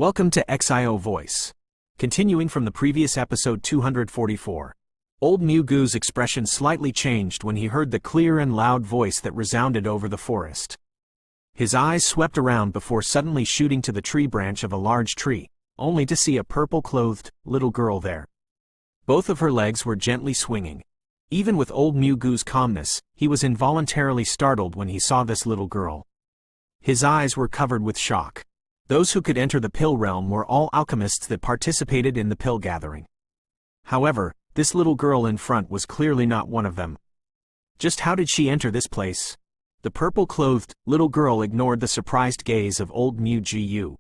Welcome to XIO Voice. Continuing from the previous episode 244. Old Mugu's expression slightly changed when he heard the clear and loud voice that resounded over the forest. His eyes swept around before suddenly shooting to the tree branch of a large tree, only to see a purple-clothed little girl there. Both of her legs were gently swinging. Even with Old Mugu's calmness, he was involuntarily startled when he saw this little girl. His eyes were covered with shock. Those who could enter the pill realm were all alchemists that participated in the pill gathering. However, this little girl in front was clearly not one of them. Just how did she enter this place? The purple-clothed little girl ignored the surprised gaze of Old Mugu.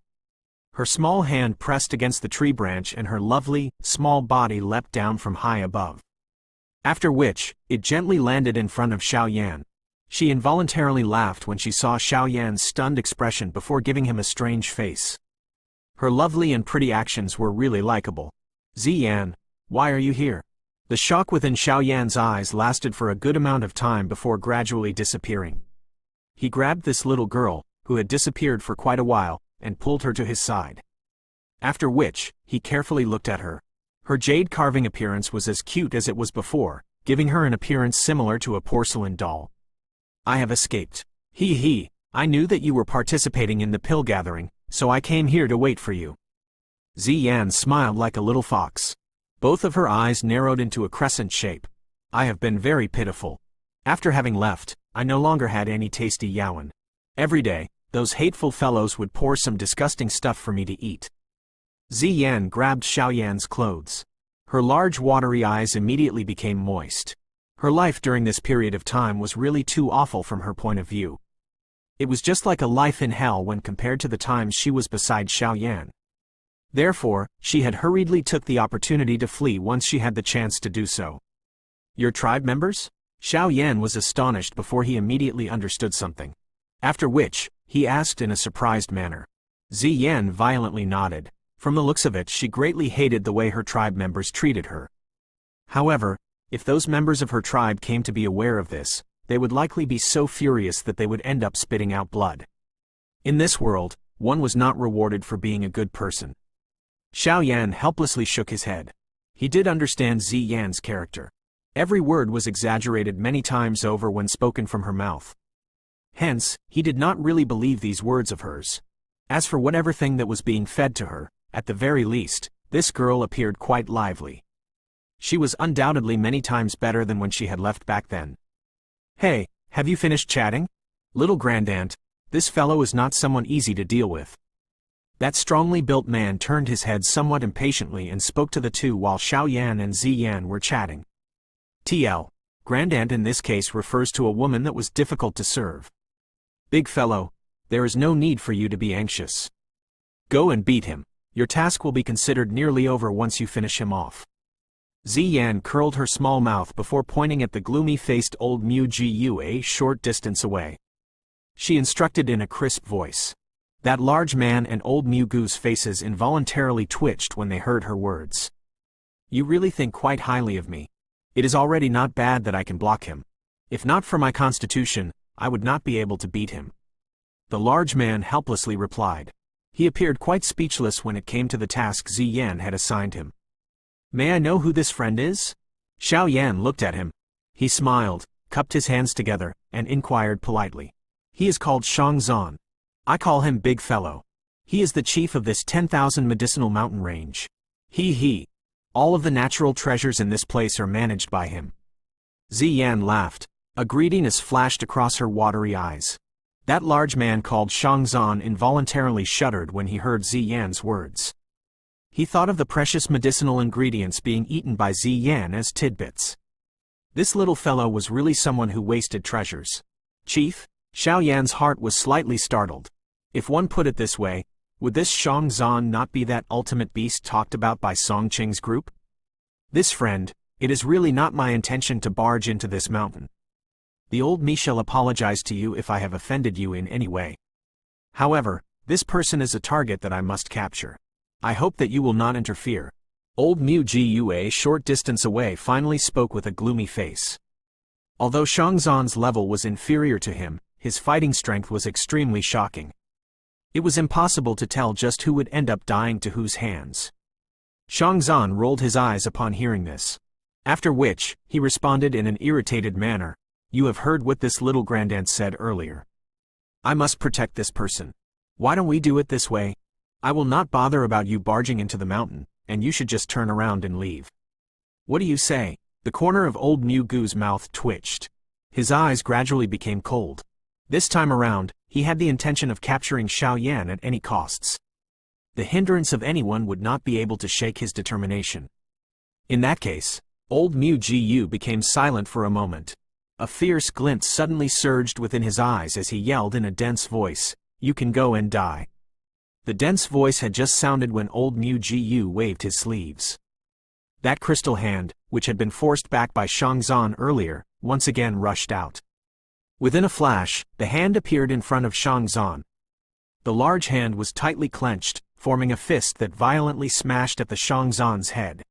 Her small hand pressed against the tree branch and her lovely, small body leapt down from high above. After which, it gently landed in front of Xiaoyan. She involuntarily laughed when she saw Xiaoyan's stunned expression before giving him a strange face. Her lovely and pretty actions were really likable. Ziyan, why are you here? The shock within Xiaoyan's eyes lasted for a good amount of time before gradually disappearing. He grabbed this little girl, who had disappeared for quite a while, and pulled her to his side. After which, he carefully looked at her. Her jade carving appearance was as cute as it was before, giving her an appearance similar to a porcelain doll. I have escaped. I knew that you were participating in the pill gathering, so I came here to wait for you. Ziyan smiled like a little fox. Both of her eyes narrowed into a crescent shape. I have been very pitiful. After having left, I no longer had any tasty yaoan. Every day, those hateful fellows would pour some disgusting stuff for me to eat. Ziyan grabbed Xiaoyan's clothes. Her large watery eyes immediately became moist. Her life during this period of time was really too awful from her point of view. It was just like a life in hell when compared to the times she was beside Xiaoyan. Therefore, she had hurriedly took the opportunity to flee once she had the chance to do so. Your tribe members? Xiaoyan was astonished before he immediately understood something. After which, he asked in a surprised manner. Ziyan violently nodded. From the looks of it, she greatly hated the way her tribe members treated her. However, if those members of her tribe came to be aware of this, they would likely be so furious that they would end up spitting out blood. In this world, one was not rewarded for being a good person. Xiaoyan helplessly shook his head. He did understand Ziyan's character. Every word was exaggerated many times over when spoken from her mouth. Hence, he did not really believe these words of hers. As for whatever thing that was being fed to her, at the very least, this girl appeared quite lively. She was undoubtedly many times better than when she had left back then. Hey, have you finished chatting? Little grandaunt, this fellow is not someone easy to deal with. That strongly built man turned his head somewhat impatiently and spoke to the two while Xiaoyan and Ziyan were chatting. Grandaunt in this case refers to a woman that was difficult to serve. Big fellow, there is no need for you to be anxious. Go and beat him. Your task will be considered nearly over once you finish him off. Ziyan curled her small mouth before pointing at the gloomy-faced Old Mugu a short distance away. She instructed in a crisp voice. That large man and Old Mugu's faces involuntarily twitched when they heard her words. You really think quite highly of me. It is already not bad that I can block him. If not for my constitution, I would not be able to beat him. The large man helplessly replied. He appeared quite speechless when it came to the task Ziyan had assigned him. May I know who this friend is? Xiaoyan looked at him. He smiled, cupped his hands together, and inquired politely. He is called Shangzan. I call him Big Fellow. He is the chief of this 10,000 medicinal mountain range. All of the natural treasures in this place are managed by him. Ziyan laughed. A greediness flashed across her watery eyes. That large man called Shangzan involuntarily shuddered when he heard Ziyan's words. He thought of the precious medicinal ingredients being eaten by Ziyan as tidbits. This little fellow was really someone who wasted treasures. Chief, Xiaoyan's heart was slightly startled. If one put it this way, would this Shangzan not be that ultimate beast talked about by Songqing's group? This friend, it is really not my intention to barge into this mountain. The old me shall apologize to you if I have offended you in any way. However, this person is a target that I must capture. I hope that you will not interfere. Old Mugu a short distance away finally spoke with a gloomy face. Although Shangzan's level was inferior to him, his fighting strength was extremely shocking. It was impossible to tell just who would end up dying to whose hands. Shangzan rolled his eyes upon hearing this. After which, he responded in an irritated manner, "You have heard what this little grandaunt said earlier. I must protect this person. Why don't we do it this way? I will not bother about you barging into the mountain, and you should just turn around and leave. What do you say?" The corner of old Mu Gu's mouth twitched. His eyes gradually became cold. This time around, he had the intention of capturing Xiao Yan at any costs. The hindrance of anyone would not be able to shake his determination. In that case, old Mu Gu became silent for a moment. A fierce glint suddenly surged within his eyes as he yelled in a dense voice, "You can go and die." The dense voice had just sounded when old Mu Gu waved his sleeves. That crystal hand, which had been forced back by Shangzan earlier, once again rushed out. Within a flash, the hand appeared in front of Shangzan. The large hand was tightly clenched, forming a fist that violently smashed at the Shangzan's head.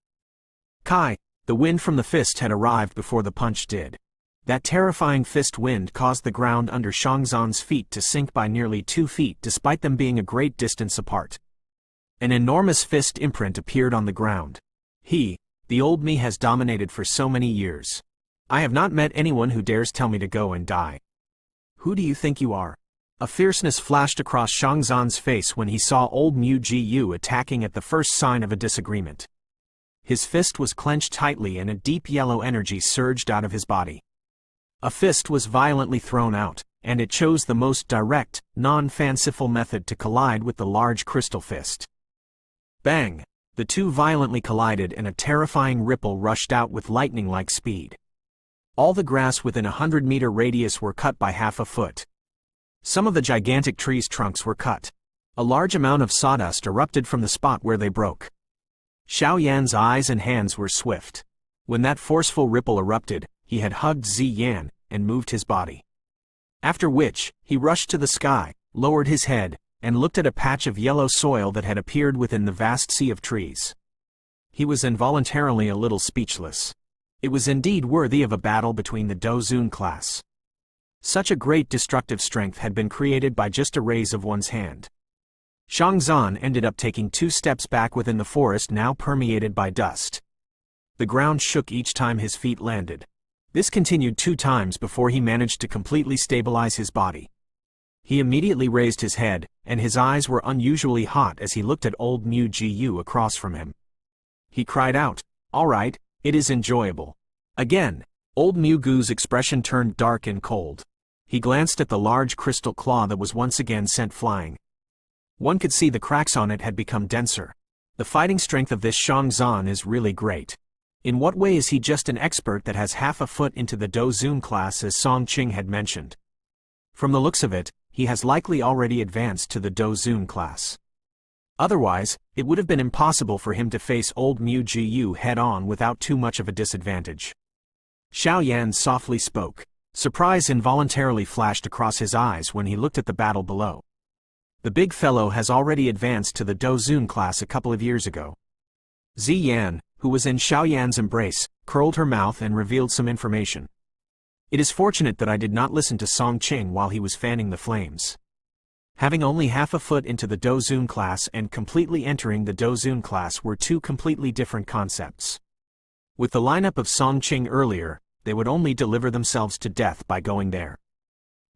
Kai, the wind from the fist had arrived before the punch did. That terrifying fist wind caused the ground under Shangzan's feet to sink by nearly 2 feet despite them being a great distance apart. An enormous fist imprint appeared on the ground. The old me has dominated for so many years. I have not met anyone who dares tell me to go and die. Who do you think you are? A fierceness flashed across Shangzan's face when he saw old Mu Gu attacking at the first sign of a disagreement. His fist was clenched tightly and a deep yellow energy surged out of his body. A fist was violently thrown out, and it chose the most direct, non-fanciful method to collide with the large crystal fist. Bang! The two violently collided and a terrifying ripple rushed out with lightning-like speed. All the grass within a 100-meter radius were cut by half a foot. Some of the gigantic trees' trunks were cut. A large amount of sawdust erupted from the spot where they broke. Xiao Yan's eyes and hands were swift. When that forceful ripple erupted, he had hugged Zi Yan and moved his body. After which, he rushed to the sky, lowered his head, and looked at a patch of yellow soil that had appeared within the vast sea of trees. He was involuntarily a little speechless. It was indeed worthy of a battle between the Dozun class. Such a great destructive strength had been created by just a raise of one's hand. Shangzan ended up taking 2 steps back within the forest now permeated by dust. The ground shook each time his feet landed. This continued 2 times before he managed to completely stabilize his body. He immediately raised his head, and his eyes were unusually hot as he looked at old Mu Gu across from him. He cried out, "All right, it is enjoyable." Again, old Mu Gu's expression turned dark and cold. He glanced at the large crystal claw that was once again sent flying. One could see the cracks on it had become denser. The fighting strength of this Shangzan is really great. In what way is he just an expert that has half a foot into the Dozun class as Song Qing had mentioned? From the looks of it, he has likely already advanced to the Dozun class. Otherwise, it would have been impossible for him to face old Mu Gu head-on without too much of a disadvantage. Xiao Yan softly spoke. Surprise involuntarily flashed across his eyes when he looked at the battle below. The big fellow has already advanced to the Dozun class a couple of years ago. Zi Yan, who was in Xiao Yan's embrace, curled her mouth and revealed some information. It is fortunate that I did not listen to Song Qing while he was fanning the flames. Having only half a foot into the Dozun class and completely entering the Dozun class were 2 completely different concepts. With the lineup of Song Qing earlier, they would only deliver themselves to death by going there.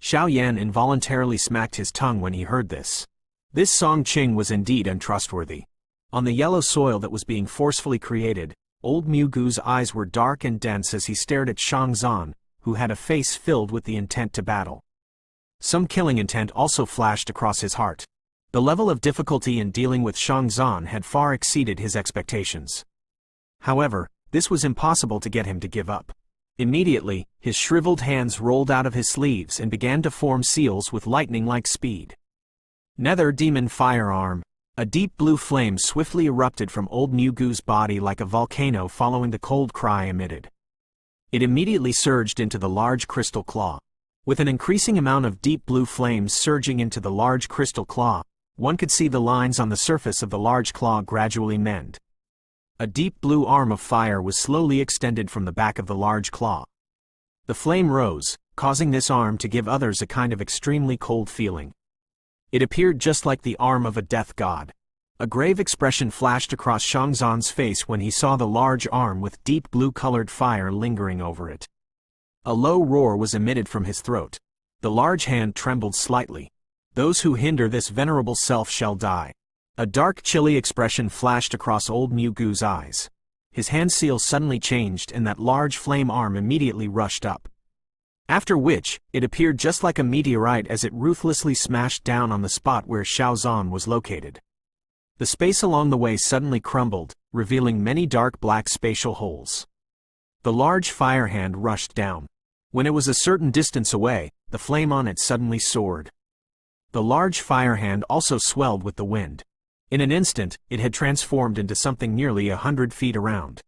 Xiao Yan involuntarily smacked his tongue when he heard this. This Song Qing was indeed untrustworthy. On the yellow soil that was being forcefully created, old Mu Gu's eyes were dark and dense as he stared at Shangzan, who had a face filled with the intent to battle. Some killing intent also flashed across his heart. The level of difficulty in dealing with Shangzan had far exceeded his expectations. However, this was impossible to get him to give up. Immediately, his shriveled hands rolled out of his sleeves and began to form seals with lightning-like speed. Nether Demon Firearm. A deep blue flame swiftly erupted from old Mu Gu's body like a volcano following the cold cry emitted. It immediately surged into the large crystal claw. With an increasing amount of deep blue flames surging into the large crystal claw, one could see the lines on the surface of the large claw gradually mend. A deep blue arm of fire was slowly extended from the back of the large claw. The flame rose, causing this arm to give others a kind of extremely cold feeling. It appeared just like the arm of a death god. A grave expression flashed across Xiangzhan's face when he saw the large arm with deep blue-colored fire lingering over it. A low roar was emitted from his throat. The large hand trembled slightly. Those who hinder this venerable self shall die. A dark, chilly expression flashed across old Mu Gu's eyes. His hand seal suddenly changed and that large flame arm immediately rushed up. After which, it appeared just like a meteorite as it ruthlessly smashed down on the spot where Xiaozhan was located. The space along the way suddenly crumbled, revealing many dark black spatial holes. The large fire hand rushed down. When it was a certain distance away, the flame on it suddenly soared. The large fire hand also swelled with the wind. In an instant, it had transformed into something nearly 100 feet around.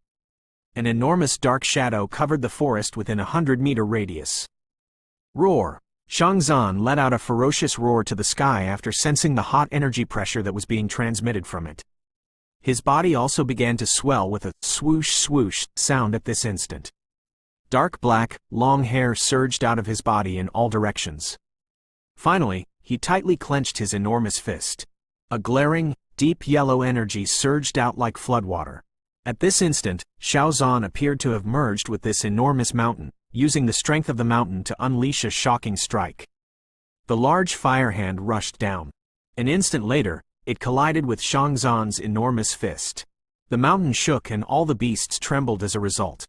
An enormous dark shadow covered the forest within a 100-meter radius. Roar! Xiangzhan let out a ferocious roar to the sky after sensing the hot energy pressure that was being transmitted from it. His body also began to swell with a swoosh swoosh sound at this instant. Dark black, long hair surged out of his body in all directions. Finally, he tightly clenched his enormous fist. A glaring, deep yellow energy surged out like floodwater. At this instant, Xiaozhan appeared to have merged with this enormous mountain, using the strength of the mountain to unleash a shocking strike. The large fire hand rushed down. An instant later, it collided with Xiangzhan's enormous fist. The mountain shook and all the beasts trembled as a result.